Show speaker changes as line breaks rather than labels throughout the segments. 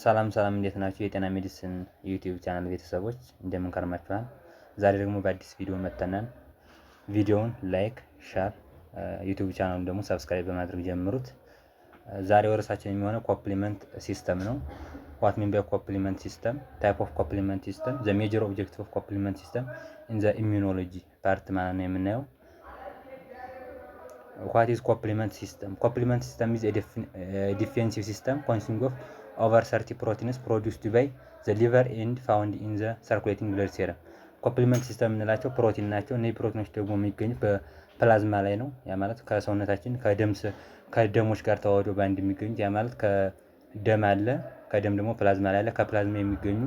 ሰላም እንዴት ናችሁ? የጤና ሜዲሲን ዩቲዩብ ቻናል ቤተሰቦች እንደምን ከርማችኋል? ዛሬ ደግሞ በአዲስ ቪዲዮ መጥተናል። ቪዲዮውን ላይክ፣ ሼር፣ ዩቲዩብ ቻናሉን ደግሞ ሰብስክራይብ በማድረግ ጀምሩት። ዛሬ ርዕሳችን የሚሆነው ኮምፕሊመንት ሲስተም ነው። ዋት ሚን ባይ ኮምፕሊመንት ሲስተም፣ ታይፕ ኦፍ ኮምፕሊመንት ሲስተም፣ ዘ ሜጀር ኦብጀክቲቭ ኦፍ ኮምፕሊመንት ሲስተም ኢን ዘ ኢሚዩኖሎጂ ፓርት ማለት ነው የምናየው። What is complement system? Complement system is a defensive system consisting of over 30 proteins produced by the liver and found in the circulating blood serum. ኮምፕሊመንት ሲስተም የምንላቸው ፕሮቲን ናቸው። እነዚህ ፕሮቲኖች ደግሞ የሚገኙት በፕላዝማ ላይ ነው። ያ ማለት ከሰውነታችን ከደሞች ጋር ተዋህዶ በአንድ የሚገኙት ያ ማለት ከደም አለ፣ ከደም ደግሞ ፕላዝማ ላይ አለ። ከፕላዝማ የሚገኙ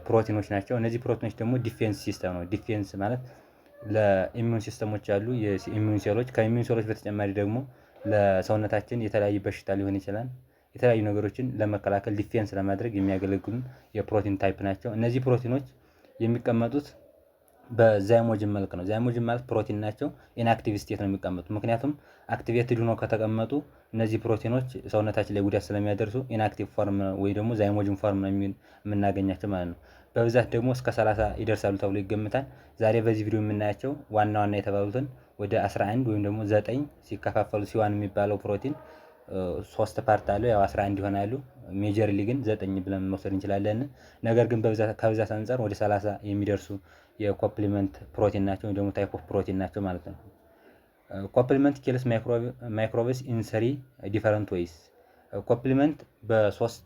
ፕሮቲኖች ናቸው። እነዚህ ፕሮቲኖች ደግሞ ዲፌንስ ሲስተም ነው። ዲፌንስ ማለት ለኢሚዩን ሲስተሞች አሉ የኢሚዩን ሴሎች። ከኢሚዩን ሴሎች በተጨማሪ ደግሞ ለሰውነታችን የተለያየ በሽታ ሊሆን ይችላል የተለያዩ ነገሮችን ለመከላከል ዲፌንስ ለማድረግ የሚያገለግሉ የፕሮቲን ታይፕ ናቸው። እነዚህ ፕሮቲኖች የሚቀመጡት በዛይሞጅን መልክ ነው። ዛይሞጅን ማለት ፕሮቲን ናቸው። ኢንአክቲቭ ስቴት ነው የሚቀመጡት። ምክንያቱም አክቲቬትድ ሆነው ከተቀመጡ እነዚህ ፕሮቲኖች ሰውነታችን ላይ ጉዳት ስለሚያደርሱ ኢንአክቲቭ ፎርም ወይ ደግሞ ዛይሞጅን ፎርም ነው የምናገኛቸው ማለት ነው። በብዛት ደግሞ እስከ 30 ይደርሳሉ ተብሎ ይገምታል። ዛሬ በዚህ ቪዲዮ የምናያቸው ዋና የተባሉትን ወደ 11 ወይም ደግሞ 9 ሲከፋፈሉ ሲዋን የሚባለው ፕሮቲን 3 ፓርት አለው። ያው 11 ይሆናሉ። ሜጀርሊ ግን 9 ብለን መውሰድ እንችላለን። ነገር ግን ከብዛት አንፃር ወደ 30 የሚደርሱ የኮምፕሊመንት ፕሮቲን ናቸው ወይም ደግሞ ታይፕ ኦፍ ፕሮቲን ናቸው ማለት ነው። ኮምፕሊመንት ኪልስ ማይክሮብስ ኢን 3 ዲፈረንት ዌይስ። ኮምፕሊመንት በሶስት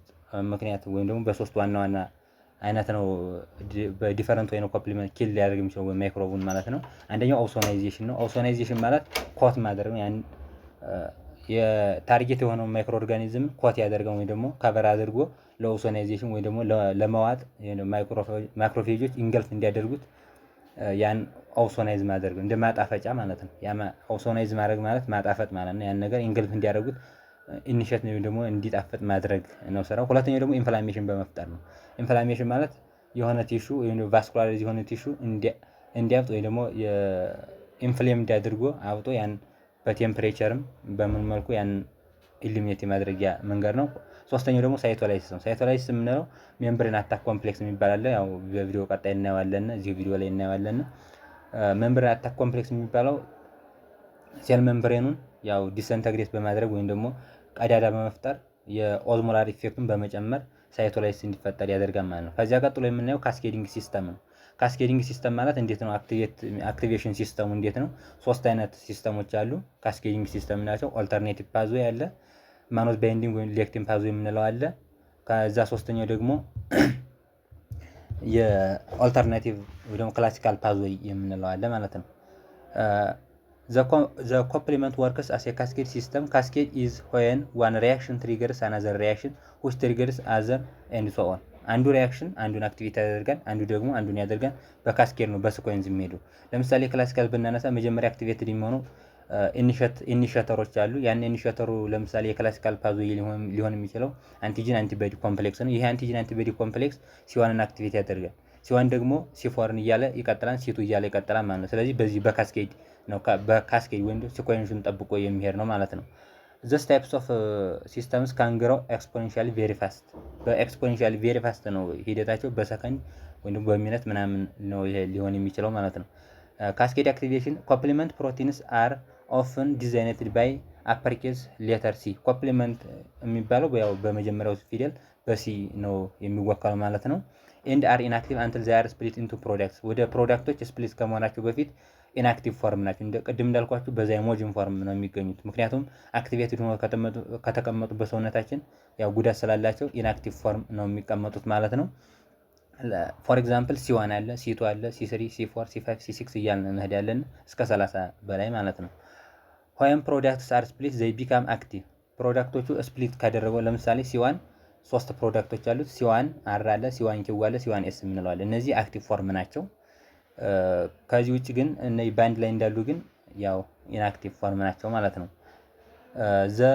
ምክንያት ወይም ደግሞ በሶስት ዋና አይነት ነው በዲፈረንት ወይ ነው ኮምፕሊመንት ኪል ሊያደርግ የሚችለው ማይክሮቡን ማለት ነው። አንደኛው ኦፕሶናይዜሽን ነው። ኦፕሶናይዜሽን ማለት ኮት ማድረግ ነው። ያን የታርጌት የሆነው ማይክሮ ኦርጋኒዝም ኮት ያደርገው ወይ ደግሞ ከቨር አድርጎ ለኦፕሶናይዜሽን ወይ ደግሞ ለመዋጥ ማይክሮፌጆች ኢንገልፍ እንዲያደርጉት ያን ኦፕሶናይዝ ማድረግ እንደ ማጣፈጫ ማለት ነው። ያ ኦፕሶናይዝ ማድረግ ማለት ማጣፈጥ ማለት ነው። ያን ነገር ኢንገልፍ እንዲያደርጉት ኢኒሼት ነው ደግሞ እንዲጣፈጥ ማድረግ ነው ስራው። ሁለተኛው ደግሞ ኢንፍላሜሽን በመፍጠር ነው። ኢንፍላሜሽን ማለት የሆነ ቲሹ ወይም ቫስኩላራይዝ የሆነ ቲሹ እንዲያብጥ ወይ ደግሞ ኢንፍሌም እንዲያደርጎ አብጦ ያን በቴምፕሬቸርም በምን መልኩ ያን ኢሊሚኔት የማድረጊያ መንገድ ነው። ሶስተኛው ደግሞ ሳይቶላይሲስ ነው። ሳይቶላይሲስ የምንለው ሜምብሬን አታክ ኮምፕሌክስ የሚባል አለ። ያው በቪዲዮ ቀጣይ እናየዋለን፣ እዚህ ቪዲዮ ላይ እናየዋለን። ሜምብሬን አታክ ኮምፕሌክስ የሚባለው ሴል ሜምብሬኑን ያው ዲስኢንተግሬት በማድረግ ወይም ደግሞ ቀዳዳ በመፍጠር የኦዝሞላር ኢፌክቱን በመጨመር ሳይቶላይሲስ እንዲፈጠር ያደርጋል ማለት ነው። ከዚያ ቀጥሎ የምናየው ካስኬዲንግ ሲስተም ነው። ካስኬዲንግ ሲስተም ማለት እንዴት ነው? አክቲቬሽን ሲስተሙ እንዴት ነው? ሶስት አይነት ሲስተሞች አሉ። ካስኬዲንግ ሲስተም ናቸው። ኦልተርኔቲቭ ፓዝዌይ አለ፣ ማኖት ባይንዲንግ ወይም ሌክቲን ፓዝዌይ የምንለው አለ። ከዛ ሶስተኛው ደግሞ የኦልተርኔቲቭ ወይ ደግሞ ክላሲካል ፓዝዌይ የምንለው አለ ማለት ነው። The complement works as a cascade system. Cascade is when one reaction triggers another reaction which triggers other and so on. አንዱ ሪያክሽን አንዱን አክቲቬት ያደርጋል፣ አንዱ ደግሞ አንዱን ያደርጋል። በካስኬድ ነው በሲኮንስ የሚሄዱ። ለምሳሌ ክላሲካል ብናነሳ መጀመሪያ አክቲቬትድ የሚሆኑ ኢኒሼተሮች አሉ። ያን ኢኒሼተሩ ለምሳሌ የክላሲካል ፓዝዌይ ሊሆን የሚችለው አንቲጂን አንቲቦዲ ኮምፕሌክስ ነው። ይሄ አንቲጂን አንቲቦዲ ኮምፕሌክስ ሲዋንን አክቲቬት ያደርጋል። ሲዋን ደግሞ ሲፎርን እያለ ይቀጥላል፣ ሲቱ እያለ ይቀጥላል ማለት ነው። ስለዚህ በዚህ በካስኬድ ነው በካስኬድ ወይም ሲኮንሱን ጠብቆ የሚሄድ ነው ማለት ነው። this types of systems can grow exponentially very fast። በኤክስፖኔንሻሊ ቬሪ ፋስት ነው ሂደታቸው፣ በሰከንድ ወይም በሚኒት ምናምን ነው ይሄ ሊሆን የሚችለው ማለት ነው። ካስኬድ አክቲቬሽን ኮምፕሊመንት ፕሮቲንስ አር ኦፍን ዲዛይንድ ባይ አፐር ኬዝ ሌተር ሲ። ኮምፕሊመንት የሚባለው ያው በመጀመሪያው ፊደል በሲ ነው የሚወከለው ማለት ነው። ኤንድ አር ኢንአክቲቭ አንትል ዜይ አር ስፕሊት ኢንቱ ፕሮዳክትስ። ወደ ፕሮዳክቶች ስፕሊት ከመሆናቸው በፊት ኢንአክቲቭ ፎርም ናቸው። ቅድም እንዳልኳችሁ በዛይሞጅን ፎርም ነው የሚገኙት። ምክንያቱም አክቲቬትድ ሆኖ ከተቀመጡ በሰውነታችን ያው ጉዳት ስላላቸው ኢንአክቲቭ ፎርም ነው የሚቀመጡት ማለት ነው። ፎር ኤግዛምፕል ሲዋን አለ፣ ሲቱ አለ፣ ሲ3፣ ሲ4፣ ሲ5፣ ሲ6 እያልን እንሄዳለን እስከ 30 በላይ ማለት ነው። when products are split they become active። ፕሮዳክቶቹ ስፕሊት ካደረገው ለምሳሌ ሲዋን 3 ፕሮዳክቶች አሉት። ሲዋን አር አለ፣ ሲዋን ኪው አለ፣ ሲዋን ኤስ የምንለዋለን። እነዚህ አክቲቭ ፎርም ናቸው። ከዚህ ውጭ ግን እነዚህ ባንድ ላይ እንዳሉ ግን ያው ኢንአክቲቭ ፎርም ናቸው ማለት ነው። ዘ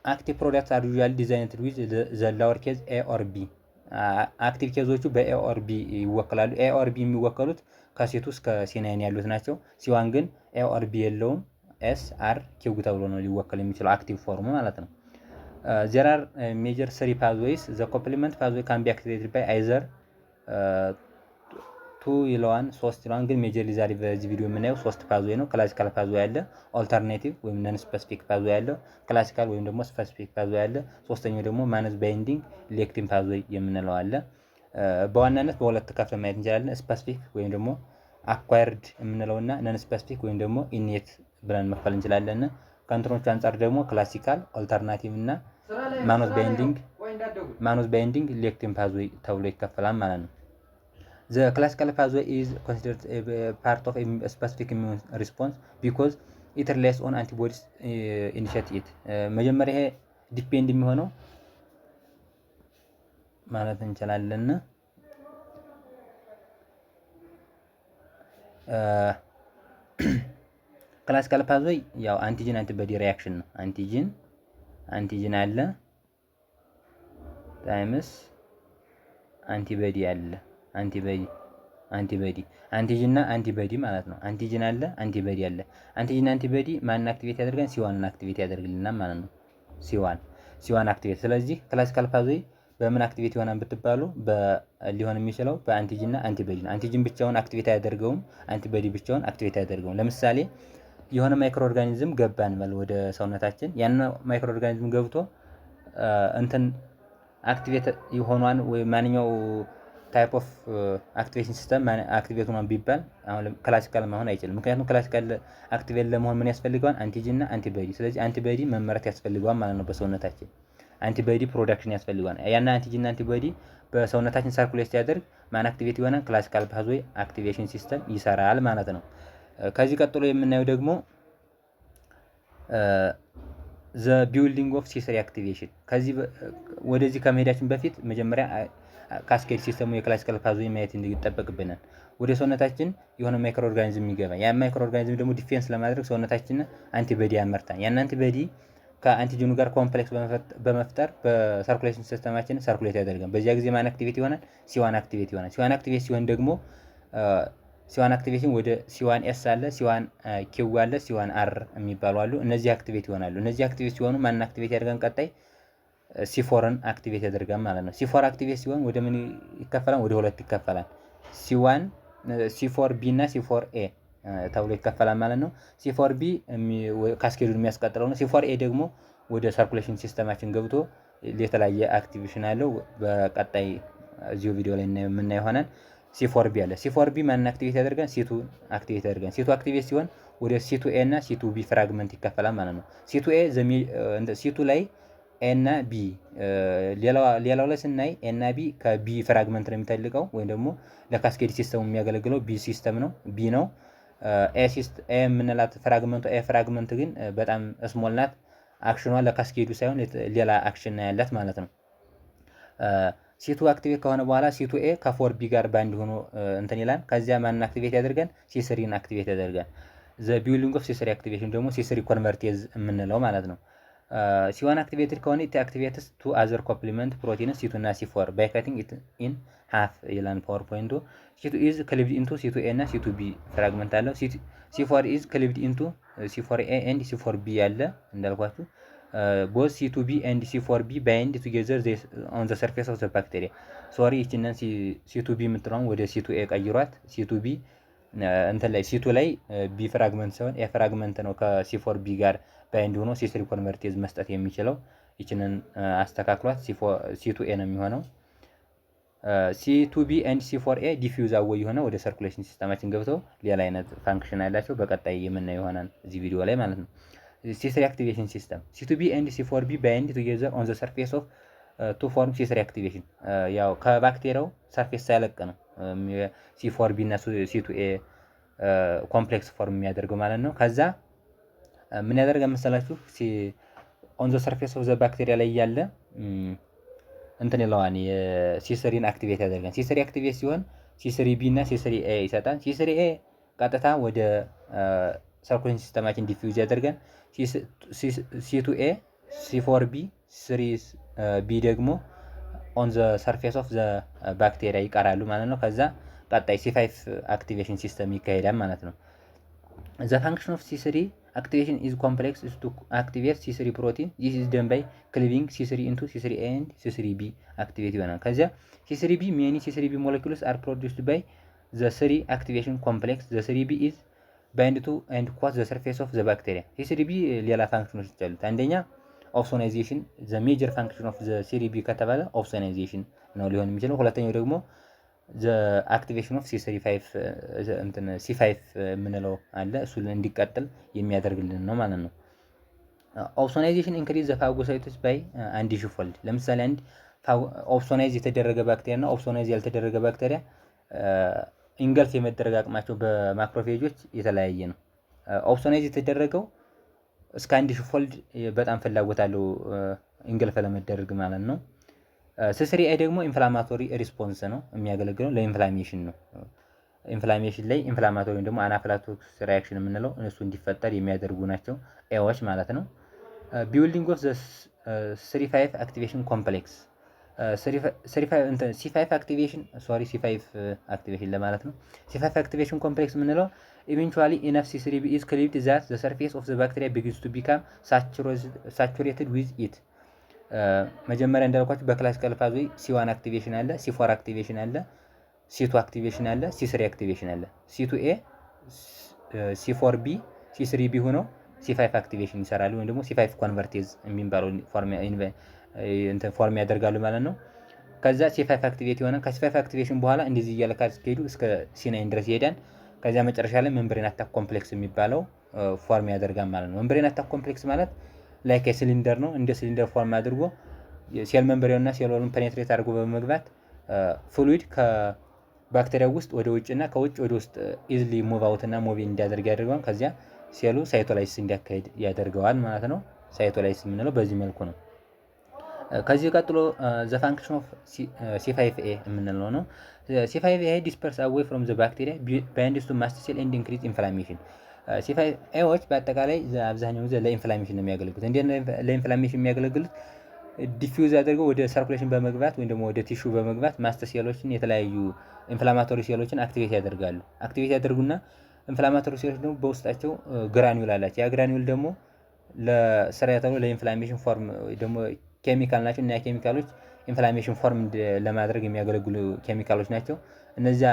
አክቲቭ ፕሮዳክትስ አር ዩዥዋሊ ዲዛይንድ ዊዝ ዘ ሎወር ኬዝ ኤ ኦር ቢ። አክቲቭ ኬዞቹ በኤ ኦር ቢ ይወከላሉ። ኤ ኦር ቢ የሚወከሉት ከሴቱ እስከ ሲ9 ያሉት ናቸው። ሲዋን ግን ኤ ኦር ቢ የለውም። ኤስ አር ኪው ተብሎ ነው ሊወከል የሚችለው አክቲቭ ፎርሙ ማለት ነው። there are major 3 pathways. The complement pathway can be activated by either 2 ይለዋን 3 ይለዋን ግን ሜጀርሊ ዛሬ በዚህ ቪዲዮ የምናየው 3 ፓዝዌይ ነው። ክላሲካል ፓዝዌይ አለ፣ ኦልተርኔቲቭ ወይም ነን ስፔሲፊክ ፓዝዌይ አለ፣ ክላሲካል ወይም ደግሞ ስፔሲፊክ ፓዝዌይ አለ። ሶስተኛው ደግሞ ማነስ ባይንዲንግ ሌክቲን ፓዝዌይ የምንለው አለ። በዋናነት በሁለት ከፍለን ማየት እንችላለን። ስፔሲፊክ ወይም ደግሞ አኳየርድ የምንለውና ነን ስፔሲፊክ ወይም ደግሞ ኢኔት ብለን መክፈል እንችላለን። ከእንትኖቹ አንጻር ደግሞ ክላሲካል፣ ኦልተርናቲቭ እና ማኖስ ባይንዲንግ ሌክቲን ፓዝዌይ ተብሎ ይከፈላል ማለት ነው። The classical pathway is considered a part of a specific immune response because it relies on antibodies initiate it. መጀመሪያ ይሄ ዲፔንድ የሚሆነው ማለት እንችላለን ክላሲካል ፓዝዌይ ያው አንቲጂን አንቲቦዲ ሪአክሽን ነው። አንቲጂን አለ ታይምስ አንቲቦዲ አለ። አንቲቦዲ አንቲጂንና አንቲቦዲ ማለት ነው። አንቲጂን አለ፣ አንቲቦዲ አለ። አንቲጂን አንቲቦዲ ማንን አክቲቬት ያደርጋል? ሲዋንን አክቲቬት ያደርግልናል ማለት ነው። ሲዋን አክቲቬት። ስለዚህ ክላሲካል ፓዝዌይ በምን አክቲቬት ይሆናል ብትባሉ ሊሆን የሚችለው በአንቲጂንና አንቲቦዲ ነው። አንቲጂን ብቻውን አክቲቬት አያደርገውም፣ አንቲቦዲ ብቻውን አክቲቬት አያደርገውም። ለምሳሌ የሆነ ማይክሮ ኦርጋኒዝም ገባ እንበል ወደ ሰውነታችን። ያን ማይክሮ ኦርጋኒዝም ገብቶ እንትን አክቲቬት ይሆኗን ወይ ማንኛው ታይፕ ኦፍ አክቲቬሽን ሲስተም አክቲቬት ሆኗን ቢባል አሁን ክላሲካል መሆን አይችልም። ምክንያቱም ክላሲካል አክቲቬት ለመሆን ምን ያስፈልገዋል? አንቲጂን እና አንቲቦዲ። ስለዚህ አንቲቦዲ መመረት ያስፈልገዋል ማለት ነው። በሰውነታችን አንቲቦዲ ፕሮዳክሽን ያስፈልገዋል። ያን አንቲጂን እና አንቲቦዲ በሰውነታችን ሰርኩሌት ሲያደርግ ማን አክቲቬት ይሆናል? ክላሲካል ፓዝዌይ አክቲቬሽን ሲስተም ይሰራል ማለት ነው። ከዚህ ቀጥሎ የምናየው ደግሞ ዘ ቢልዲንግ ኦፍ C3 አክቲቬሽን። ከዚህ ወደዚህ ከመሄዳችን በፊት መጀመሪያ ካስኬድ ሲስተሙ የክላሲካል ፓዝዌይ ማየት እንዲጠበቅብናል። ወደ ሰውነታችን የሆነ ማይክሮ ኦርጋኒዝም የሚገባ ያ ማይክሮ ኦርጋኒዝም ደግሞ ዲፌንስ ለማድረግ ሰውነታችን አንቲቦዲ ያመርታል። ያን አንቲቦዲ ከአንቲጂኑ ጋር ኮምፕሌክስ በመፍጠር በሰርኩሌሽን ሲስተማችን ሰርኩሌት ያደርጋል። በዚያ ጊዜ ማን አክቲቬት ይሆናል? ሲዋን አክቲቬት ይሆናል። ሲዋን አክቲቬት ሲሆን ደግሞ ሲዋን አክቲቬሽን ወደ ሲዋን ኤስ አለ፣ ሲዋን ኪው አለ፣ ሲዋን አር የሚባሉ አሉ። እነዚህ አክቲቬት ይሆናሉ። እነዚህ አክቲቬት ሲሆኑ ማን አክቲቬት ያደርጋል? ቀጣይ ሲፎርን አክቲቬት ያደርጋል ማለት ነው። ሲፎር አክቲቬት ሲሆን ወደ ምን ይከፈላል? ወደ ሁለት ይከፈላል። ሲፎር ቢ እና ሲፎር ኤ ተብሎ ይከፈላል ማለት ነው። ሲፎር ቢ ካስኬዱን የሚያስቀጥለው ነው። ሲፎር ኤ ደግሞ ወደ ሰርኩሌሽን ሲስተማችን ገብቶ የተለያየ አክቲቬሽን አለው። በቀጣይ እዚሁ ቪዲዮ ላይ የምናየው ይሆናል። ሲፎር ቢ አለ። ሲፎር ቢ ማንን አክቲቬት ያደርጋል? ሲቱ አክቲቬት ያደርጋል። ሲቱ አክቲቬት ሲሆን ወደ ሲቱ ኤ እና ሲቱ ቢ ፍራግመንት ይከፈላል ማለት ነው። ሲቱ ላይ ኤ እና ቢ ሌላው ላይ ስናይ ኤ እና ቢ ከቢ ፍራግመንት ነው የሚተልቀው ወይም ደግሞ ለካስኬድ ሲስተሙ የሚያገለግለው ቢ ሲስተም ነው ቢ ነው። ኤ የምንላት ፍራግመንቱ ኤ ፍራግመንት ግን በጣም ስሞል ናት። አክሽኗ ለካስኬዱ ሳይሆን ሌላ አክሽን ያላት ማለት ነው። ሲቱ አክቲቬት ከሆነ በኋላ ሲቱ ኤ ከፎር ቢ ጋር ባንድ ሆኖ እንትን ይላል። ከዚያ ማንን አክቲቬት ያደርጋል? ሲስሪን አክቲቬት ያደርጋል። ዘ ቢልዲንግ ኦፍ ሲስሪ አክቲቬሽን ደግሞ ሲስሪ ኮንቨርቴዝ የምንለው ማለት ነው። ሲዋን አክቲቬትድ ከሆነ ኢት አክቲቬትስ ቱ አዘር ኮምፕሊመንት ፕሮቲንስ ሲቱ እና ሲፎር ባይ ካቲንግ ኢት ኢን ሃፍ ይላል ፓወርፖይንቱ። ሲቱ ኢዝ ክሊቭድ ኢንቱ ሲቱ ኤ እና ሲቱ ቢ ፍራግመንት አለው። ሲፎር ኢዝ ክሊቭድ ኢንቱ ሲፎር ኤ ኤንድ ሲፎር ቢ ያለ እንዳልኳችሁ ቦዝ ሲቱ ቢ ኤንድ ሲፎር ቢ ባይንድ ቱጌዘር ኦን ዘ ሰርፌስ ኦፍ ዘ ባክቴሪያ። ሶሪ ይችንን ሲቱ ቢ የምትለውን ወደ ሲቱ ኤ ቀይሯት። ሲቱ ቢ እንትን ላይ ሲቱ ላይ ቢ ፍራግመንት ሳይሆን ኤ ፍራግመንት ነው ከሲፎር ቢ ጋር ባይንድ ሆኖ ሲስሪ ኮንቨርቴዝ መስጠት የሚችለው። ይችንን አስተካክሏት። ሲቱ ኤ ነው የሚሆነው። ሲቱ ቢ ኤንድ ሲፎር ኤ ዲፊውዝ አወይ የሆነ ወደ ሰርኩሌሽን ሲስተማችን ገብተው ሌላ አይነት ፋንክሽን ያላቸው በቀጣይ የምናየው ይሆናል እዚህ ቪዲዮ ላይ ማለት ነው። C3 activation system. C2B and C4B bind together on the surface of to form C3 activation. ያው ከባክቴሪያው ሰርፌስ ሳይለቅ ነው C4B እና C2A ኮምፕሌክስ ፎርም የሚያደርገው ማለት ነው። ከዛ ምን ያደርጋል መሰላችሁ? on the surface of the bacteria ላይ ያለ እንትን ይለዋል የC3ን አክቲቬት ያደርጋል። C3 አክቲቬት ሲሆን C3B እና C3A ይሰጣል። C3A ቀጥታ ወደ ሰርኩሌሽን ሲስተማችን ዲፊውዝ ያደርጋል። C2A C4B 3B ደግሞ ኦን ዘ ሰርፌስ ኦፍ ዘ ባክቴሪያ ይቀራሉ ማለት ነው። ከዛ ቀጣይ C5 አክቲቬሽን ሲስተም ይካሄዳል ማለት ነው። ዘ ፋንክሽን ኦፍ C3 activation is complex is to activate C3 protein. This is done by cleaving C3 into C3A and C3B activate ይሆናል። ከዚያ C3B many C3B molecules are produced by the 3 activation complex. The 3B is bind to and coat the surface of the bacteria. C3B ሌላ ፋንክሽኖች አሉት። አንደኛ ኦፕሶናይዜሽን the major function of the C3B ከተባለ ኦፕሶናይዜሽን ነው ሊሆን የሚችለው። ሁለተኛው ደግሞ አክቲቬሽን ኦፍ C5 የምንለው አለ እሱን እንዲቀጥል የሚያደርግልን ነው ማለት ነው። ኦፕሶናይዜሽን ኢንክሪዝ ዘ ፋጎሳይቶስ ባይ 1000 ፎልድ። ለምሳሌ አንድ ኦፕሶናይዝ የተደረገ ባክቴሪያ እና ኦፕሶናይዝ ያልተደረገ ባክቴሪያ ኢንገልፍ የመደረግ አቅማቸው በማክሮፌጆች የተለያየ ነው። ኦፕሶናይዝ የተደረገው እስከ 1000 ፎልድ በጣም ፍላጎት አለው ኢንገልፍ ለመደረግ ማለት ነው። C3A ደግሞ ኢንፍላማቶሪ ሪስፖንስ ነው የሚያገለግለው ለኢንፍላሜሽን ነው። ኢንፍላሜሽን ላይ ኢንፍላማቶሪ ደግሞ አናፍላቶክስ ሪአክሽን የምንለው እነሱ እንዲፈጠር የሚያደርጉ ናቸው ኤዎች ማለት ነው። ቢልዲንግ ኦፍ ዘ C5 አክቲቬሽን ኮምፕሌክስ C5 አክቲቬሽን ለማለት ነው። C5 አክቲቬሽን ኮምፕሌክስ የምንለው ኢቨንቹዋሊ ኢነፍ C3B is cleaved that the surface of the bacteria begins to become saturated with it. መጀመሪያ እንዳልኳችሁ በክላሲካል ፋዝ C1 አክቲቬሽን አለ፣ C4 አክቲቬሽን አለ፣ C2 አክቲቬሽን አለ፣ C3 አክቲቬሽን አለ። C2A C4B C3B ሆኖ C5 አክቲቬሽን ይሰራሉ ወይም ደግሞ C5 ኮንቨርቴዝ የሚባለው ፎርም ያደርጋሉ ማለት ነው። ከዛ C5 አክቲቬት የሆነ ከC5 አክቲቬሽን በኋላ እንደዚህ እያለ ካስኬዱ እስከ C9 ድረስ ይሄዳል። ከዚያ መጨረሻ ላይ ሜምብሬን አታክ ኮምፕሌክስ የሚባለው ፎርም ያደርጋል ማለት ነው። ሜምብሬን አታክ ኮምፕሌክስ ማለት ላይክ ሲሊንደር ነው። እንደ ሲሊንደር ፎርም አድርጎ ሴል ሜምብሬንና ሴል ወሉን ፔኔትሬት አድርጎ በመግባት ፍሉይድ ከባክቴሪያው ውስጥ ወደ ውጭና ከውጭ ወደ ውስጥ ኢዝሊ ሙቭ አውት እና ሙቭ እንዲያደርግ ያደርገዋል። ከዚያ ሴሉ ሳይቶላይሲስ እንዲያካሄድ ያደርገዋል ማለት ነው። ሳይቶላይሲስ የምንለው በዚህ መልኩ ነው። ከዚህ ቀጥሎ ዘ ፋንክሽን ኦፍ C5A የምንለው ነው። C5A ዲስፐርስ አዌይ ፍሮም ዘ ባክቴሪያ ባይንድስ ቱ ማስት ሴል ኤንድ ኢንክሪዝ ኢንፍላሜሽን። C5Aዎች በአጠቃላይ አብዛኛው ጊዜ ለኢንፍላሜሽን ነው የሚያገለግሉት። እንዴት ነው ለኢንፍላሜሽን የሚያገለግሉት? ዲፊውዝ አድርገው ወደ ሰርኩሌሽን በመግባት ወይም ደግሞ ወደ ቲሹ በመግባት ማስት ሴሎችን የተለያዩ ኢንፍላማቶሪ ሴሎችን አክቲቬት ያደርጋሉ። አክቲቬት ያደርጉና ኢንፍላማቶሪ ሴሎች ደግሞ በውስጣቸው ግራኒውል አላቸው። ያ ግራኒውል ደግሞ ለስራ ተብሎ ለኢንፍላሜሽን ፎርም ደግሞ ኬሚካል ናቸው እና ኬሚካሎች ኢንፍላሜሽን ፎርም ለማድረግ የሚያገለግሉ ኬሚካሎች ናቸው። እነዚያ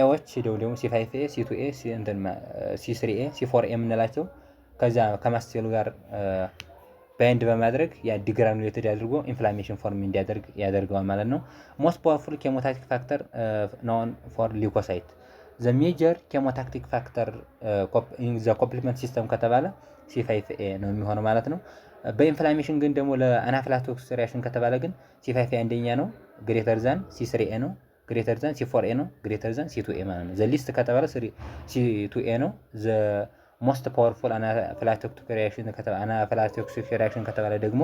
ኤዎች ደግሞ C5A፣ C2A፣ C3A፣ C4A የምንላቸው ከዛ ከማስት ሴሉ ጋር ባይንድ በማድረግ ያ ዲግራኑሌትድ አድርጎ ኢንፍላሜሽን ፎርም እንዲያደርግ ያደርገዋል ማለት ነው። ሞስት ፓወርፉል ኬሞታክቲክ ፋክተር ናውን ፎር ሊኮሳይት ዘ ሜጀር ኬሞታክቲክ ፋክተር ኢን ዘ ኮምፕሊመንት ሲስተም ከተባለ C5A ነው የሚሆነው ማለት ነው። በኢንፍላሜሽን ግን ደግሞ ለአናፍላቶክስ ሪአክሽን ከተባለ ግን C5A አንደኛ ነው፣ ግሬተር ዛን C3A ነው፣ ግሬተር ዛን C4A ነው፣ ግሬተር ዛን C2A ማለት ነው። ዘ ሊስት ከተባለ C2A ነው። ዘ ሞስት ፓወርፉል አናፍላቶክስ ሪአክሽን ከተባለ ደግሞ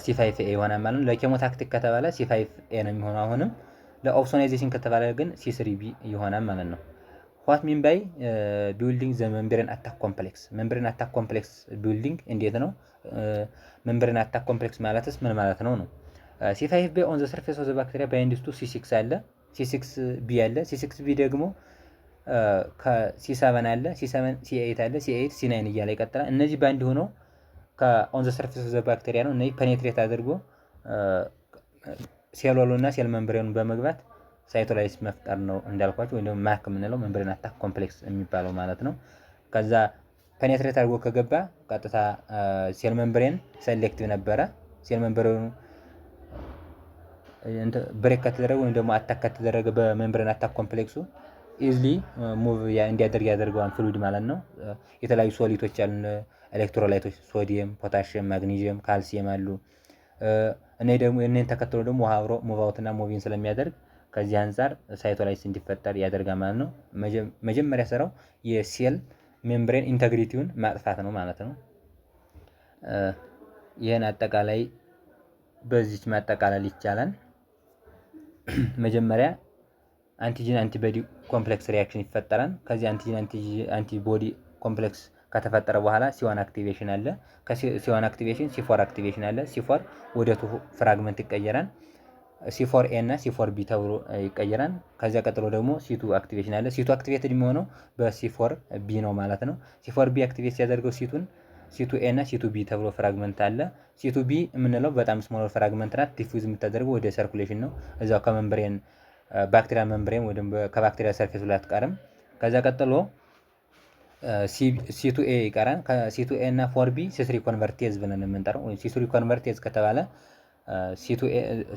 C5A ይሆናል ማለት ነው። ለኬሞታክቲክ ከተባለ C5A ነው የሚሆነው። አሁንም ለኦፕሶናይዜሽን ከተባለ ግን C3B ይሆናል ማለት ነው። ዋት ሚን ባይ ቢልዲንግ ዘ ሜምብሬን አታክ ኮምፕሌክስ። ሜምብሬን አታክ ኮምፕሌክስ ቢልዲንግ እንዴት ነው? ሜምብሬን አታክ ኮምፕሌክስ ማለትስ ምን ማለት ነው? C5B ኦን ዘ ሰርፌስ ኦፍ ዘ ባክቴሪያ ባይንድስ ቱ C6 አለ፣ C6B አለ። C6B ደግሞ ከC7 አለ፣ C7 C8 አለ፣ C8 C9 እያለ ይቀጥላል። እነዚህ ባንድ ሆነው ከኦን ዘ ሰርፌስ ኦፍ ዘ ባክቴሪያ ነው። እነዚህ ፔኔትሬት አድርጎ ሴል ወሉና ሴል ሜምብሬኑን በመግባት ሳይቶላይሲስ መፍጠር ነው እንዳልኳቸው፣ ወይም ደግሞ ማክ የምንለው ሜምብሬን አታክ ኮምፕሌክስ የሚባለው ማለት ነው። ከዛ ፔኔትሬት አድርጎ ከገባ ቀጥታ ሴል ሜምብሬን ሴሌክቲቭ ነበረ። ሴል ሜምብሬኑ ብሬክ ከተደረገ ወይም ደግሞ አታክ ከተደረገ በሜምብሬን አታክ ኮምፕሌክሱ ኢዝሊ ሙቭ እንዲያደርግ ያደርገዋል ፍሉይድ ማለት ነው። የተለያዩ ሶሊቶች አሉ፣ ኤሌክትሮላይቶች ሶዲየም፣ ፖታሽየም፣ ማግኒዚየም፣ ካልሲየም አሉ። እኔን ተከትሎ ደግሞ ውሃ አብሮ ሙቭ አውትና ሙቪን ስለሚያደርግ ከዚህ አንፃር ሳይቶላይሲስ እንዲፈጠር ያደርጋል ማለት ነው። መጀመሪያ ስራው የሴል ሜምብሬን ኢንተግሪቲውን ማጥፋት ነው ማለት ነው። ይህን አጠቃላይ በዚች ማጠቃለል ይቻላል። መጀመሪያ አንቲጂን አንቲቦዲ ኮምፕሌክስ ሪአክሽን ይፈጠራል። ከዚህ አንቲጂን አንቲቦዲ ኮምፕሌክስ ከተፈጠረ በኋላ C1 አክቲቬሽን አለ። ከC1 አክቲቬሽን C4 አክቲቬሽን አለ። C4 ወደ 2 ፍራግመንት ይቀየራል። C4A እና C4B ተብሎ ይቀየራል። ከዚያ ቀጥሎ ደግሞ C2 አክቲቬሽን አለ። C2 አክቲቬትድ የሚሆነው በC4B ነው ማለት ነው። C4B አክቲቬት ሲያደርገው C2A እና C2B ተብሎ ፍራግመንት አለ። C2B የምንለው በጣም ስሞል ፍራግመንት ናት። ዲፊውዝ የምታደርገው ወደ ሰርኩሌሽን ነው። እዛው ከመምብሬን ባክቴሪያ መምብሬን ወይም ከባክቴሪያ ሰርፌስ ላይ አትቀርም። ከዛ ቀጥሎ C2A ይቀራል። ከC2A እና 4B C3 ኮንቨርቴዝ ብለን የምንጠራው ወይም C3 ኮንቨርቴዝ ከተባለ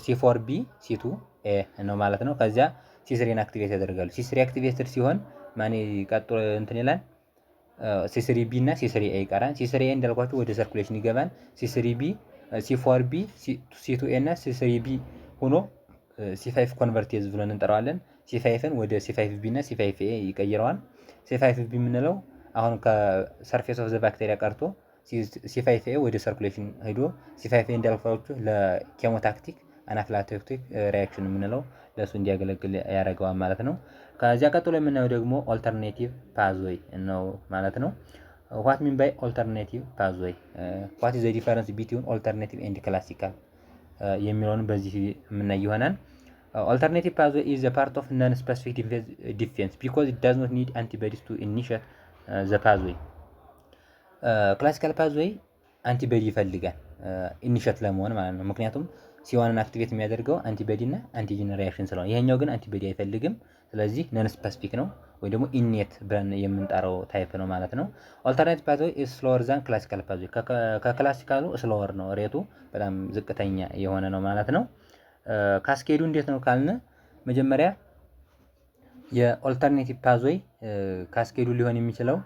C4B C2A ነው ማለት ነው። ከዚያ C3ን አክቲቬት ያደርጋሉ። C3 አክቲቬትድ ሲሆን ማን ቀጥሎ እንትን ይላል? C3B እና C3A ይቀራል። C3A እንዳልኳችሁ ወደ ሰርኩሌሽን ይገባል። C3B C4B C2A እና C3B ሆኖ C5 ኮንቨርቴዝ ብለን እንጠራዋለን። C5ን ወደ C5B እና C5A ይቀይረዋል። C5B የምንለው አሁን ከሰርፌስ ኦፍ ዘ ባክቴሪያ ቀርቶ C5A ወደ ሰርኩሌሽን ሄዶ C5A እንዳልኳችሁ ለኬሞታክቲክ አናፍላክቲክ ሪያክሽን የምንለው ለሱ እንዲያገለግል ያደርገዋል ማለት ነው። ከዚያ ቀጥሎ የምናየው ደግሞ ኦልተርኔቲቭ ፓዝዌይ ነው ማለት ነው። ዋት ሚን ባይ ኦልተርኔቲቭ ፓዝዌይ ዋት ኢዝ ዘ ዲፈረንስ ቢትዊን ኦልተርኔቲቭ ኤንድ ክላሲካል የሚለውን በዚህ የምናይ ይሆናል። ኦልተርኔቲቭ ፓዝዌይ ኢዝ ዘ ፓርት ኦፍ ነን ስፔሲፊክ ዲፌንስ ቢኮዝ ኢት ዳዝ ኖት ኒድ አንቲቦዲስ ቱ ኢኒሺየት ዘ ፓዝዌይ። ክላሲካል ፓዝዌይ አንቲቦዲ ይፈልጋል ኢኒሺየት ለመሆን ማለት ነው። ምክንያቱም ሲዋንን አክቲቬት የሚያደርገው አንቲቦዲ እና አንቲጂን ሪያክሽን ስለሆነ፣ ይሄኛው ግን አንቲቦዲ አይፈልግም። ስለዚህ ነን ስፔሲፊክ ነው ወይ ደግሞ ኢኔት ብለን የምንጠራው ታይፕ ነው ማለት ነው። ኦልተርኔቲቭ ፓዝዌይ ኢዝ ስሎወር ዛን ክላሲካል ፓዝዌይ። ከክላሲካሉ ስሎወር ነው፣ ሬቱ በጣም ዝቅተኛ የሆነ ነው ማለት ነው። ካስኬዱ እንዴት ነው ካልን መጀመሪያ የኦልተርኔቲቭ ፓዝዌይ ካስኬዱ ሊሆን የሚችለው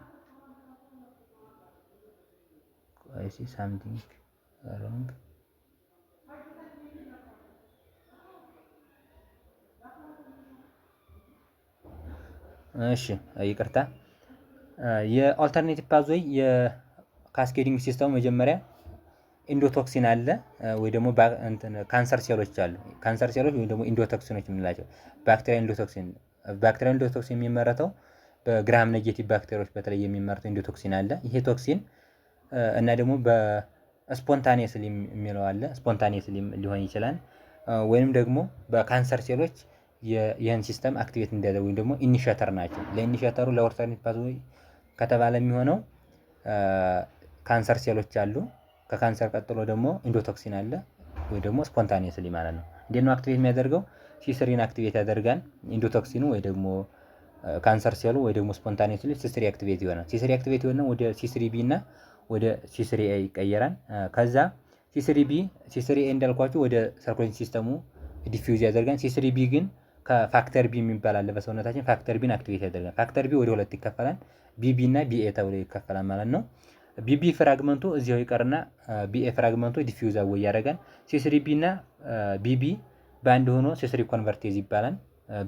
እሺ ይቅርታ፣ የኦልተርኔቲቭ ፓዝዌይ የካስኬዲንግ ሲስተሙ መጀመሪያ ኢንዶቶክሲን አለ ወይ ደግሞ ካንሰር ሴሎች አሉ። ካንሰር ሴሎች ወይ ደግሞ ኢንዶቶክሲኖች የምንላቸው ባክቴሪያል ኢንዶቶክሲን የሚመረተው በግራም ኔጌቲቭ ባክቴሪያዎች በተለይ የሚመረተው ኢንዶቶክሲን አለ። ይሄ ቶክሲን እና ደግሞ በስፖንታኒየስሊ የሚለው አለ። ስፖንታኒየስሊ ሊሆን ይችላል ወይንም ደግሞ በካንሰር ሴሎች ይህን ሲስተም አክቲቬት እንዲያደርጉ ወይም ደግሞ ኢኒሺየተር ናቸው። ለኢኒሺየተሩ ለኦልተርኔቲቭ ፓዝዌይ ከተባለ የሚሆነው ካንሰር ሴሎች አሉ። ከካንሰር ቀጥሎ ደግሞ ኢንዶቶክሲን አለ ወይ ደግሞ ስፖንታኒየስሊ ማለት ነው። እንዴት ነው አክቲቬት የሚያደርገው? C3ን አክቲቬት ያደርጋል ኢንዶቶክሲኑ ወይ ደግሞ ካንሰር ሴሉ ወይ ደግሞ ስፖንታኒየስሊ C3 አክቲቬት ይሆናል። C3 አክቲቬት ይሆናል ወደ C3B እና ወደ C3A ይቀየራል። ከዛ C3A እንዳልኳችሁ ወደ ሰርኩሌሽን ሲስተሙ ዲፊውዝ ያደርጋል። C3B ግን ከፋክተር ቢ የሚባል አለ በሰውነታችን፣ ፋክተር ቢን አክቲቬት ያደርጋል። ፋክተር ቢ ወደ ሁለት ይከፈላል፣ ቢቢ እና ቢኤ ተብሎ ይከፈላል ማለት ነው። ቢቢ ፍራግመንቱ እዚያው ይቀርና ቢኤ ፍራግመንቱ ዲፊውዝ አወይ ያደርጋል። C3B እና ቢቢ በአንድ ሆኖ C3 ኮንቨርቴዝ ይባላል።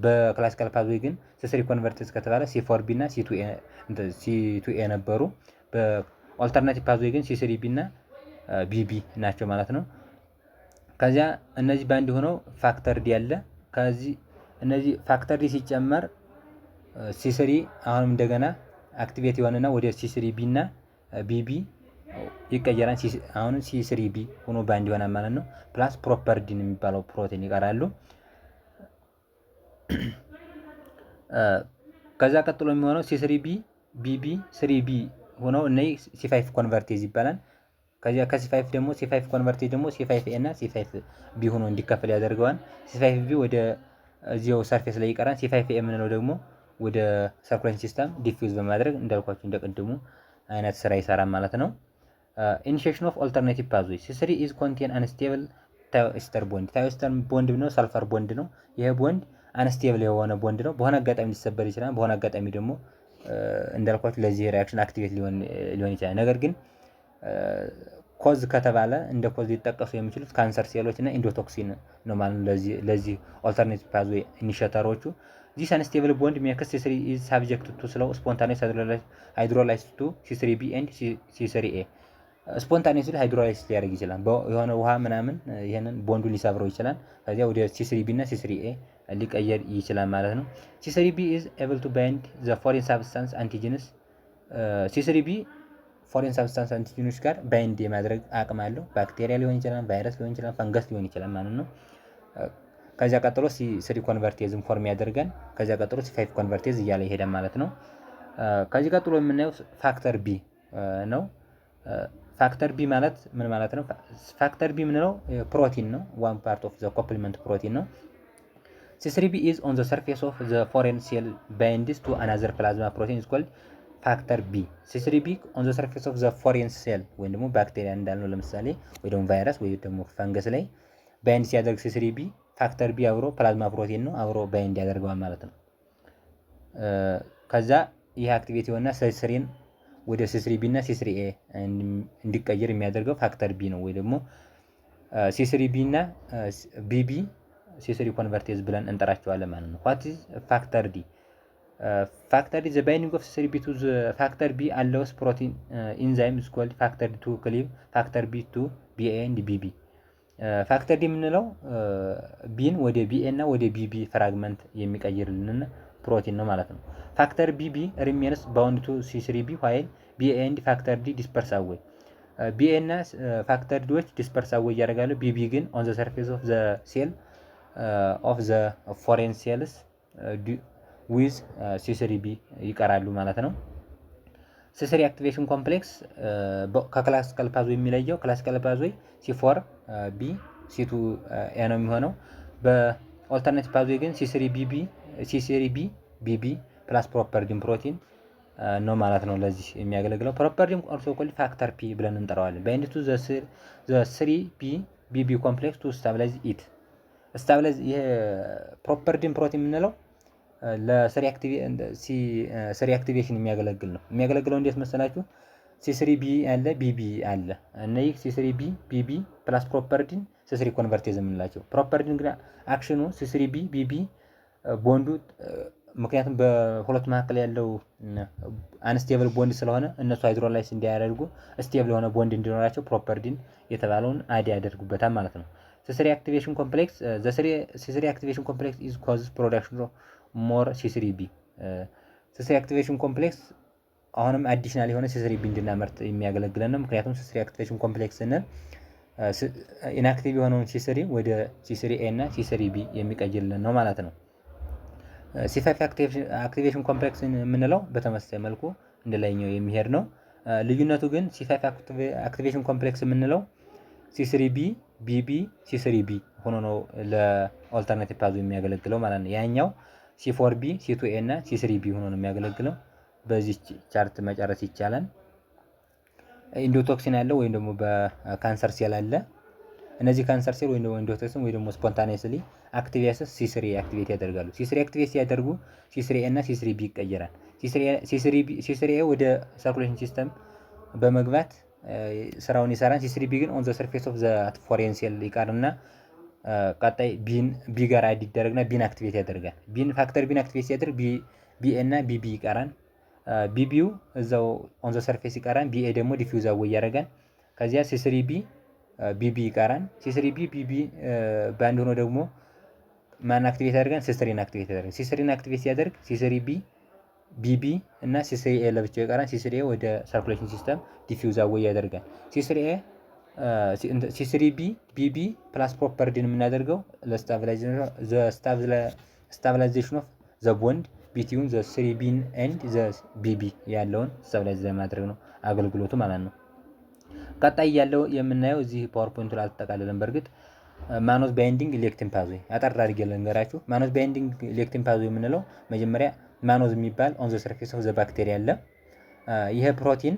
በክላሲካል ፓዝዌይ ግን C3 ኮንቨርቴዝ ከተባለ C4B እና C2A ነበሩ። በኦልተርናቲቭ ፓዝዌይ ግን C3B እና ቢቢ ናቸው ማለት ነው። ከዚያ እነዚህ በአንድ ሆነው ፋክተር ዲ አለ። ከዚህ እነዚህ ፋክተር ዲ ሲጨመር C3 አሁንም እንደገና አክቲቬት የሆነና ወደ C3B እና ቢቢ ይቀየራል። አሁን C3B ሆኖ ባንድ ይሆናል ማለት ነው። ፕላስ ፕሮፐርዲን የሚባለው ፕሮቲን ይቀራሉ። ከዛ ቀጥሎ የሚሆነው C3B ቢቢ 3B ሆነው እነዚህ C5 ኮንቨርቴዝ ይባላል። ከዚያ ከC5 ደግሞ C5 ኮንቨርቴዝ ደግሞ C5A እና C5B ሆኖ እንዲከፈል ያደርገዋል። C5B ወደ እዚያው ሰርፌስ ላይ ይቀራል። C5A የምንለው ደግሞ ወደ ሰርኩሌሽን ሲስተም ዲፊውዝ በማድረግ እንዳልኳችሁ እንደቀድሙ አይነት ስራ ይሰራል ማለት ነው። ኢኒሺዬሽን ኦፍ ኦልተርኔቲቭ ፓዝዌይ C3 ኢዝ ኮንቴን አንስቴብል ታዮስተር ቦንድ። ታዮስተር ቦንድ ነው፣ ሰልፈር ቦንድ ነው። ይሄ ቦንድ አንስቴብል የሆነ ቦንድ ነው። በሆነ አጋጣሚ ሊሰበር ይችላል። በሆነ አጋጣሚ ደግሞ እንዳልኳችሁ ለዚህ ሪአክሽን አክቲቬት ሊሆን ይችላል። ነገር ግን ኮዝ ከተባለ እንደ ኮዝ ሊጠቀሱ የሚችሉት ካንሰር ሴሎች እና ኢንዶቶክሲን ነው ማለት ነው። ለዚህ ኦልተርኔቲቭ ፓዝዌይ ኢኒሺዬተሮቹ ዚስ አንስቴብል ቦንድ ሜክስ C3 ኢዝ ሳብጀክት ቱ ስሎው ስፖንታኒየስ ሃይድሮላይሲስ ቱ C3B ኤንድ C3A። ስፖንታኒየስሊ ሃይድሮላይሲስ ሊያደርግ ይችላል። የሆነ ውሃ ምናምን ይሄንን ቦንዱን ሊሰብረው ይችላል። ከዚያ ወደ C3B እና C3A ሊቀየር ይችላል ማለት ነው። C3B ኢዝ ኤብል ቱ ባይንድ ዘ ፎሬን ሳብስታንስ አንቲጂንስ። C3B ፎሬን ሳብስታንስ አንቲጂኖች ጋር ባይንድ የማድረግ አቅም አለው። ባክቴሪያ ሊሆን ይችላል፣ ቫይረስ ሊሆን ይችላል፣ ፈንገስ ሊሆን ይችላል ማለት ነው። ከዚያ ቀጥሎ ሲ3 ኮንቨርቴዝን ፎርም ያደርጋል። ከዚያ ቀጥሎ ሲ5 ኮንቨርቴዝ እያለ ይሄዳል ማለት ነው። ከዚህ ቀጥሎ የምናየው ፋክተር ቢ ነው። ፋክተር ቢ ማለት ምን ማለት ነው? ፋክተር ቢ የምንለው ፕሮቲን ነው። ዋን ፓርት ኦፍ ዘ ኮምፕሊመንት ፕሮቲን ነው። C3b is on the surface of the foreign cell binds to another plasma protein is called ፋክተር ቢ። C3b on the surface of the foreign cell ወይም ደግሞ ባክቴሪያ እንዳልነው ለምሳሌ ወይ ደግሞ ቫይረስ ወይ ደግሞ ፈንገስ ላይ ባይንድ ሲያደርግ C3b ፋክተር ቢ አብሮ ፕላዝማ ፕሮቲን ነው አብሮ ባይንድ ያደርገዋል ማለት ነው። ከዛ ይህ አክቲቬት የሆነና C3ን ወደ C3b እና C3a እንዲቀየር የሚያደርገው ፋክተር ቢ ነው። ወይ ደግሞ C3b እና ቢቢ C3 ኮንቨርቴዝ ብለን እንጠራቸዋለን ማለት ነው። ዋት ኢዝ ፋክተር ዲ? ፋክተር ዲ ዘ ባይንዲንግ ኦፍ C3b ቱ ዘ ፋክተር ቢ አለውስ ፕሮቲን ኢንዛይም ኢዝ ኮልድ ፋክተር ዲ ቱ ክሊቭ ፋክተር ቢ ቱ ቢኤ ኤንድ ቢቢ። ፋክተር ዲ የምንለው ቢን ወደ ቢኤ እና ወደ ቢቢ ፍራግመንት የሚቀይርልን ፕሮቲን ነው ማለት ነው። ፋክተር ቢቢ ሪሜንስ ባውንድ ቱ C3b ዋይል ቢኤ ኤንድ ፋክተር ዲ ዲስፐርስ አዌይ። ቢኤ እና ፋክተር ዲዎች ዲስፐርስ አዌይ ያደርጋሉ። ቢቢ ግን ኦን ዘ ሰርፌስ ኦፍ ዘ ሴል ኦፍ ዘ ፎሬን ሴልስ ዊዝ C3b ይቀራሉ ማለት ነው። C3 አክቲቬሽን ኮምፕሌክስ ከክላሲካል ፓዝዌይ የሚለየው ክላሲካል ፓዝዌይ C4b C2a ነው የሚሆነው። በኦልተርኔቲቭ ፓዝዌይ ግን C3b ቢቢ ፕላስ ፕሮፐርዲን ፕሮቲን ነው ማለት ነው ለዚህ የሚያገለግለው። ፕሮፐርዲን ኦልሶ ኮልድ ፋክተር ፒ ብለን እንጠራዋለን። ባይንድ ቱ ዘ 3b ቢቢ ኮምፕሌክስ ቱ ስታብላይዝ ኢት። ስታብላይዝ ይሄ ፕሮፐርዲን ፕሮቲን የምንለው ለስሪ አክቲቬሽን የሚያገለግል ነው። የሚያገለግለው እንዴት መሰላችሁ? C3b አለ ቢቢ አለ እና ይህ C3b ቢቢ ፕላስ ፕሮፐርዲን C3 ኮንቨርቴዝ የምንላቸው። ፕሮፐርዲን ግን አክሽኑ C3b ቢቢ ቦንዱ ምክንያቱም በሁለቱ መካከል ያለው አንስቴብል ቦንድ ስለሆነ እነሱ ሃይድሮላይስ እንዲያደርጉ ስቴብል የሆነ ቦንድ እንዲኖራቸው ፕሮፐርዲን የተባለውን አድ ያደርጉበታል ማለት ነው። C3 activation complex the C3 activation complex is causes production of more C3b C3 activation complex አሁንም አዲሽናል የሆነ C3b እንድናመርት የሚያገለግለን ነው። ምክንያቱም C3 activation complex ስንል ኢንአክቲቭ የሆነውን C3 ወደ C3a እና C3b የሚቀይርልን ነው ማለት ነው። C5 activation complex የምንለው በተመሳሳይ መልኩ እንደላይኛው የሚሄድ ነው። ልዩነቱ ግን C5 activation complex የምንለው C3b ቢቢ C3b ሆኖ ነው ለኦልተርናቲቭ ፓዝ የሚያገለግለው ማለት ነው። ያኛው C4b C2a እና C3b ሆኖ ነው የሚያገለግለው። በዚህ ቻርት መጨረስ ይቻላል። ኢንዶቶክሲን ያለው ወይም ደግሞ በካንሰር ሴል አለ። እነዚህ ካንሰር ሴል ወይም ደግሞ ኢንዶቶክሲን ወይም ደግሞ ስፖንታኒየስሊ አክቲቬትስ C3 አክቲቬት ያደርጋሉ። C3 አክቲቬት ሲያደርጉ C3a እና C3b ይቀየራል። C3a ወደ ሰርኩሌሽን ሲስተም በመግባት ስራውን ይሰራል። C3b ግን ኦን ዘ ሰርፌስ ኦፍ ዘ ፎሬን ሴል ይቀርና ቀጣይ ቢ ጋር አድ ይደረግና ቢን አክቲቬት ያደርጋል። ፋክተር ቢን አክቲቬት ሲያደርግ ቢኤ እና ቢቢ ይቀራል። ቢቢው እዛው ኦን ዘ ሰርፌስ ይቀራል። ቢኤ ደግሞ ዲፊውዝ አዌይ ያደርጋል። ከዚያ C3b ቢቢ ይቀራል። C3b ቢቢ ባንድ ሆኖ ደግሞ ማን አክቲቬት ያደርጋል? C3ን አክቲቬት ያደርጋል። C3ን አክቲቬት ሲያደርግ C3b ቢቢ እና C3a ለብቻው ይቀራል። C3a ወደ ሰርኩሌሽን ሲስተም ዲፊውዝ አዌይ ያደርጋል። C3b ቢቢ ፕላስ ፕሮፐርዲን የምናደርገው ለስታብላይዜሽን ኦፍ ዘ ቦንድ ቢትዊን ዘ 3b ኤንድ ዘ ቢቢ ያለውን ስታብላይዝ ለማድረግ ነው አገልግሎቱ ማለት ነው። ቀጣይ ያለው የምናየው እዚህ ፓወርፖይንቱ ላይ አልተጠቃለለም። በእርግጥ ማኖዝ ባይንዲንግ ሌክቲን ፓዝዌይ አጠር አድርጌ ልንገራችሁ። ማኖዝ ባይንዲንግ ሌክቲን ፓዝዌይ የምንለው መጀመሪያ ማኖዝ የሚባል ኦን ዘ ሰርፌስ ኦፍ ዘ ባክቴሪያ አለ። ይሄ ፕሮቲን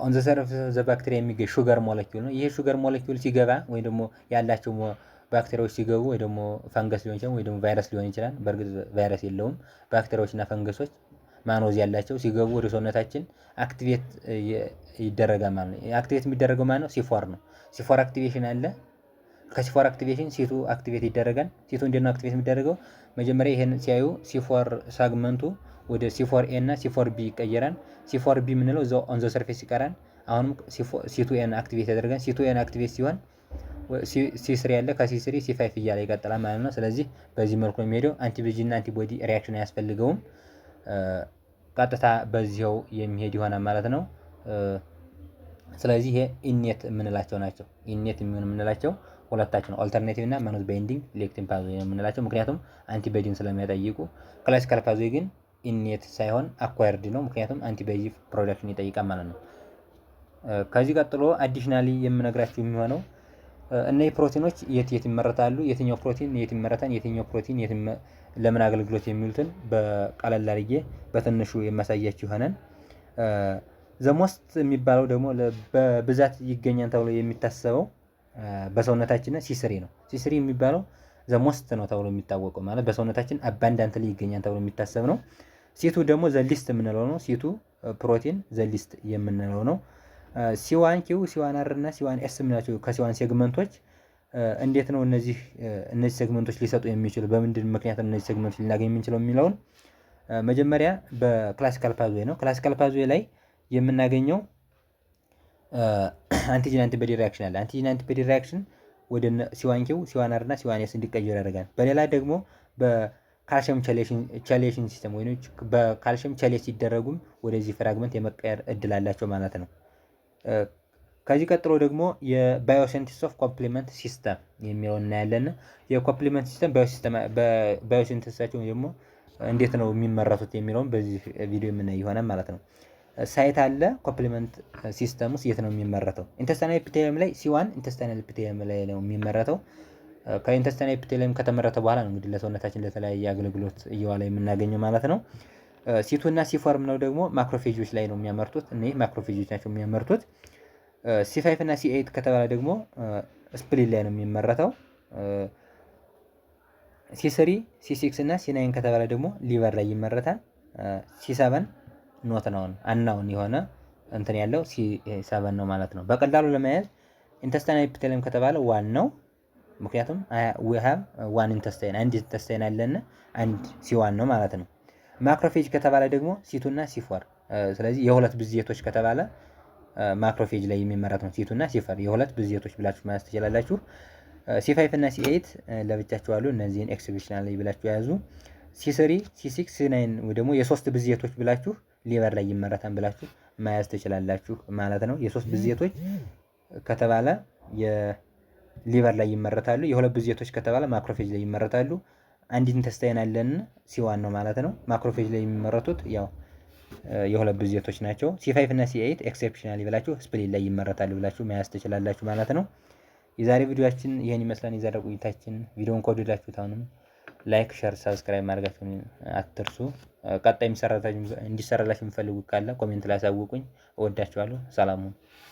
ኦን ዘ ሰርፌስ ኦፍ ዘ ባክቴሪያ የሚገኝ ሹገር ሞለኪውል ነው። ይሄ ሹገር ሞለኪውል ሲገባ ወይ ደግሞ ያላቸው ባክቴሪያዎች ሲገቡ ወይ ደግሞ ፈንገስ ሊሆን ይችላል ወይ ደግሞ ቫይረስ ሊሆን ይችላል። በእርግጥ ቫይረስ የለውም። ባክቴሪያዎች እና ፈንገሶች ማኖዝ ያላቸው ሲገቡ ወደ ሰውነታችን አክቲቬት ይደረጋል ማለት ነው። አክቲቬት የሚደረገው ማለት ነው C4 ነው። C4 አክቲቬሽን አለ። ከC4 አክቲቬሽን C2 አክቲቬት ይደረጋል። C2 እንዴት ነው አክቲቬት የሚደረገው? መጀመሪያ ይሄን ሲያዩ C4 ሳግመንቱ ወደ C4a እና C4b ይቀየራል። C4b የምንለው እዛው ኦን ዘ ሰርፌስ ይቀራል። አሁንም C2n አክቲቬት ያደርጋል። C2n አክቲቬት ሲሆን C3 ያለ ከC3 C5 እያለ ይቀጥላል ማለት ነው። ስለዚህ በዚህ መልኩ ነው የሚሄደው። አንቲቦዲ እና አንቲቦዲ ሪአክሽን አያስፈልገውም። ቀጥታ በዚያው የሚሄድ ይሆናል ማለት ነው። ስለዚህ ይሄ ኢኔት የምንላቸው ናቸው። ኢኔት የምንላቸው ሁለታችን ኦልተርኔቲቭ እና ማኖዝ ባይንዲንግ ሌክቲን ፓዝዌይ የምንላቸው ምክንያቱም አንቲቦዲን ስለሚያጠይቁ። ክላሲካል ፓዝዌይ ግን ኢኔት ሳይሆን አኳየርድ ነው፣ ምክንያቱም አንቲቦዲ ፕሮዳክሽን ይጠይቃል ማለት ነው። ከዚህ ቀጥሎ አዲሽናሊ የምነግራችሁ የሚሆነው እነዚህ ፕሮቲኖች የት ይመረታሉ፣ የትኛው ፕሮቲን የት ይመረታል፣ የትኛው ፕሮቲን ለምን አገልግሎት የሚሉትን በቀለል አድርጌ በትንሹ የማሳያችሁ ይሆናል። ዘሞስት የሚባለው ደግሞ በብዛት ይገኛል ተብሎ የሚታሰበው በሰውነታችን ሲስሪ ነው። ሲስሪ የሚባለው ዘሞስት ነው ተብሎ የሚታወቀው ማለት በሰውነታችን አባንዳንት ላይ ይገኛል ተብሎ የሚታሰብ ነው። ሲቱ ደግሞ ዘሊስት የምንለው ነው። ሲቱ ፕሮቲን ዘሊስት የምንለው ነው። ሲዋን ኪው፣ ሲዋን አር እና ሲዋን ኤስ የምንላቸው ከሲዋን ሴግመንቶች እንዴት ነው እነዚህ ሴግመንቶች ሊሰጡ የሚችሉ በምንድን ምክንያት እነዚህ ሴግመንቶች ልናገኝ የምንችለው የሚለውን መጀመሪያ በክላሲካል ፓዝዌይ ነው። ክላሲካል ፓዝዌይ ላይ የምናገኘው አንቲጂን አንቲቦዲ ሪአክሽን አለ። አንቲጂን አንቲቦዲ ሪአክሽን ወደ ሲዋን ኪው፣ ሲዋን አር እና ሲዋን ኤስ እንዲቀየሩ ያደርጋል። በሌላ ደግሞ በካልሲየም ቸሌሽን ሲስተም ወይ በካልሲየም ቸሌት ሲደረጉም ወደዚህ ፍራግመንት የመቀየር እድል አላቸው ማለት ነው። ከዚህ ቀጥሎ ደግሞ የባዮሲንተሲስ ኦፍ ኮምፕሊመንት ሲስተም የሚለውን እናያለን። የኮምፕሊመንት ሲስተም ባዮሲንተሲሳቸው ደግሞ እንዴት ነው የሚመረቱት የሚለውን በዚህ ቪዲዮ የምናይ ይሆናል ማለት ነው። ሳይት አለ ኮምፕሊመንት ሲስተም ውስጥ የት ነው የሚመረተው? ኢንተስታይናል ኤፒቴሊየም ላይ ሲዋን ኢንተስታይናል ኤፒቴሊየም ላይ ነው የሚመረተው። ከኢንተስታይናል ኤፒቴሊየም ከተመረተ በኋላ ነው እንግዲህ ለሰውነታችን ለተለያየ አገልግሎት እየዋለ የምናገኘው ማለት ነው። ሲቱ እና ሲፎርም ነው ደግሞ ማክሮፌጆች ላይ ነው የሚያመርቱት። እነዚህ ማክሮፌጆች ናቸው የሚያመርቱት። ሲ5 እና ሲ8 ከተባለ ደግሞ ስፕሊን ላይ ነው የሚመረተው። ሲ3 ሲ6 እና ሲ9 ከተባለ ደግሞ ሊቨር ላይ ይመረታል። ሲ7 ኖት ነው አናውን የሆነ እንትን ያለው ሲ7 ነው ማለት ነው። በቀላሉ ለመያዝ ኢንተስታይናል ኤፒቴሊየም ከተባለ ዋን ነው፣ ምክንያቱም we have one intestine አንድ ኢንተስታይን አለን፣ አንድ ሲዋን ነው ማለት ነው። ማክሮፌጅ ከተባለ ደግሞ ሲቱ እና ሲፎር። ስለዚህ የሁለት ብዜቶች ከተባለ ማክሮፌጅ ላይ የሚመረት ነው። ሲቱ እና ሲፎር የሁለት ብዜቶች ብላችሁ ማለት ትችላላችሁ። ሲ5 እና ሲ8 ለብቻቸው አሉ። እነዚህን ኤክሲቢሽናል ላይ ብላችሁ ያዙ። ሲ3 ሲ6 ሲ9 ወይ ደግሞ የሶስት ብዜቶች ብላችሁ ሊቨር ላይ ይመረታል ብላችሁ መያዝ ትችላላችሁ ማለት ነው። የሶስት ብዜቶች ከተባለ የሊቨር ላይ ይመረታሉ። የሁለት ብዜቶች ከተባለ ማክሮፌጅ ላይ ይመረታሉ። አንድ ኢንተስታይን አለን ሲዋን ነው ማለት ነው። ማክሮፌጅ ላይ የሚመረቱት ያው የሁለት ብዜቶች ናቸው። ሲ5 እና ሲ8 ኤክሴፕሽናሊ ብላችሁ ስፕሊን ላይ ይመረታሉ ብላችሁ መያዝ ትችላላችሁ ማለት ነው። የዛሬ ቪዲዮአችን ይሄን ይመስላል። የዛሬ ቆይታችን ቪዲዮውን ከወደዳችሁት አሁንም ላይክ፣ ሼር፣ ሰብስክራይብ ማድረጋችሁን አትርሱ። ቀጣይ እንዲሰራላችሁ የምትፈልጉ ካለ ኮሜንት ላይ አሳውቁኝ። እወዳችኋለሁ። ሰላም ሁኑ።